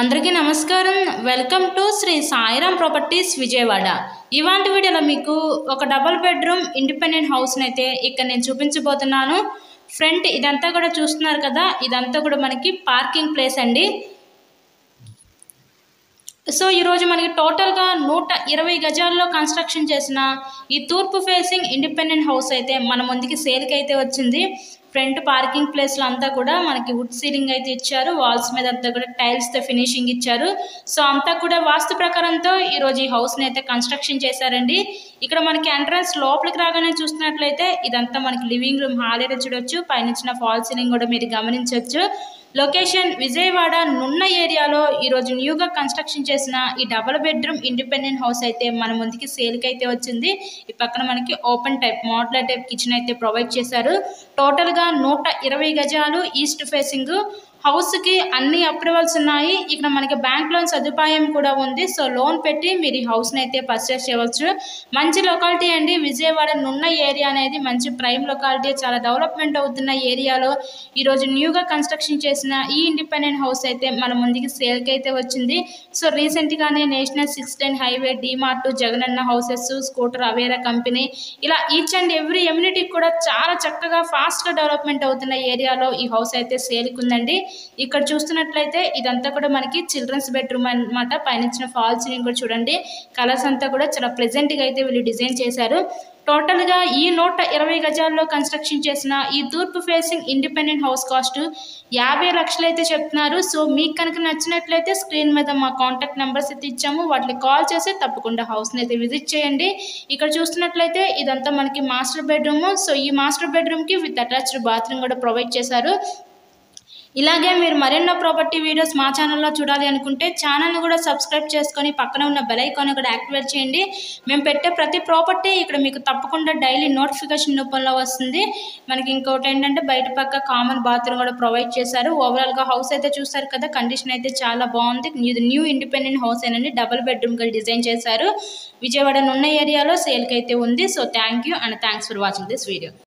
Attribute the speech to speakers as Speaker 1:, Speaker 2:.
Speaker 1: అందరికీ నమస్కారం. Welcome to Sri Sairam properties Vijayawada. ఇవాంటి వీడియోలో మీకు ఒక డబుల్ బెడ్రూమ్ ఇండిపెండెంట్ హౌస్ని అయితే ఇక్కడ నేను చూపించబోతున్నాను. ఫ్రంట్ ఇదంతా కూడా చూస్తున్నారు కదా, ఇదంతా కూడా మనకి పార్కింగ్ ప్లేస్ అండి. సో ఈరోజు మనకి టోటల్గా 120 గజాల్లో కన్స్ట్రక్షన్ చేసిన ఈ తూర్పు ఫేసింగ్ ఇండిపెండెంట్ హౌస్ అయితే మన ముందుకి సేల్కి అయితే వచ్చింది. ఫ్రంట్ పార్కింగ్ ప్లేస్లో అంతా కూడా మనకి వుడ్ సీలింగ్ అయితే ఇచ్చారు. వాల్స్ మీద అంతా కూడా టైల్స్తో ఫినిషింగ్ ఇచ్చారు. సో అంతా కూడా వాస్తు ప్రకారంతో ఈరోజు ఈ హౌస్ని అయితే కన్స్ట్రక్షన్ చేశారండి. ఇక్కడ మనకి ఎంట్రన్స్ లోపలికి రాగానే చూస్తున్నట్లయితే ఇదంతా మనకి లివింగ్ రూమ్ హాల్ అయితే చూడొచ్చు. పైన ఫాల్ సీలింగ్ కూడా మీరు గమనించవచ్చు. లొకేషన్ విజయవాడ నున్న ఏరియాలో ఈరోజు న్యూగా కన్స్ట్రక్షన్ చేసిన ఈ డబుల్ బెడ్రూమ్ ఇండిపెండెంట్ హౌస్ అయితే మన ముందుకి సేల్కి అయితే వచ్చింది. ఈ పక్కన మనకి open type modular type kitchen అయితే ప్రొవైడ్ చేశారు. టోటల్గా 120 గజాలు ఈస్ట్ ఫేసింగ్ హౌస్కి అన్ని అప్రూవల్స్ ఉన్నాయి. ఇక్కడ మనకి బ్యాంక్ లోన్ సదుపాయం కూడా ఉంది. సో లోన్ పెట్టి మీరు ఈ హౌస్ని అయితే పర్చేస్ చేయవచ్చు. మంచి లొకాలిటీ అండి. విజయవాడ నున్న ఏరియా అనేది మంచి ప్రైమ్ లొకాలిటీ, చాలా డెవలప్మెంట్ అవుతున్న ఏరియాలో ఈరోజు న్యూగా కన్స్ట్రక్షన్ చేసిన ఈ ఇండిపెండెంట్ హౌస్ అయితే మన ముందుకి సేల్కి అయితే వచ్చింది. సో రీసెంట్గానే national 610 highway, DMart, Jagananna houses, scooter Avera company, ఇలా ఈచ్ అండ్ ఎవ్రీ ఎమ్యూనిటీ కూడా చాలా చక్కగా ఫాస్ట్గా డెవలప్మెంట్ అవుతున్న ఏరియాలో ఈ హౌస్ అయితే సేల్కి ఉందండి. ఇక్కడ చూస్తున్నట్లయితే ఇదంతా కూడా మనకి చిల్డ్రన్స్ బెడ్రూమ్ అనమాట. పైన ఫాల్ సీలింగ్ కూడా చూడండి. కలర్స్ అంతా కూడా చాలా ప్లెజెంట్గా అయితే వీళ్ళు డిజైన్ చేశారు. టోటల్గా ఈ 120 గజాల్లో కన్స్ట్రక్షన్ చేసిన ఈ తూర్పు ఫేసింగ్ ఇండిపెండెంట్ హౌస్ కాస్ట్ 50 లక్షలు అయితే చెప్తున్నారు. సో మీకు కనుక నచ్చినట్లయితే స్క్రీన్ మీద మా కాంటాక్ట్ నెంబర్స్ అయితే ఇచ్చాము, వాటికి కాల్ చేసి తప్పకుండా హౌస్ని అయితే విజిట్ చేయండి. ఇక్కడ చూస్తున్నట్లయితే ఇదంతా మనకి మాస్టర్ బెడ్రూమ్. సో ఈ మాస్టర్ బెడ్రూమ్కి విత్ అటాచ్డ్ బాత్రూమ్ కూడా ప్రొవైడ్ చేశారు. ఇలాగే మీరు మరెన్నో ప్రాపర్టీ వీడియోస్ మా ఛానల్లో చూడాలి అనుకుంటే ఛానల్ని కూడా సబ్స్క్రైబ్ చేసుకొని పక్కన ఉన్న బెల్ ఐకాన్ కూడా యాక్టివేట్ చేయండి. మేము పెట్టే ప్రతి ప్రాపర్టీ ఇక్కడ మీకు తప్పకుండా డైలీ నోటిఫికేషన్ రూపంలో వస్తుంది. మనకి ఇంకోటి ఏంటంటే బయట పక్క కామన్ బాత్రూమ్ కూడా ప్రొవైడ్ చేశారు. ఓవరాల్గా హౌస్ అయితే చూస్తారు కదా, కండిషన్ అయితే చాలా బాగుంది. న్యూ ఇండిపెండెంట్ హౌస్ ఏనండి, డబుల్ బెడ్రూమ్గా డిజైన్ చేశారు. విజయవాడ నున్న ఏరియాలో సేల్కి అయితే ఉంది. So thank you and thanks for watching this video.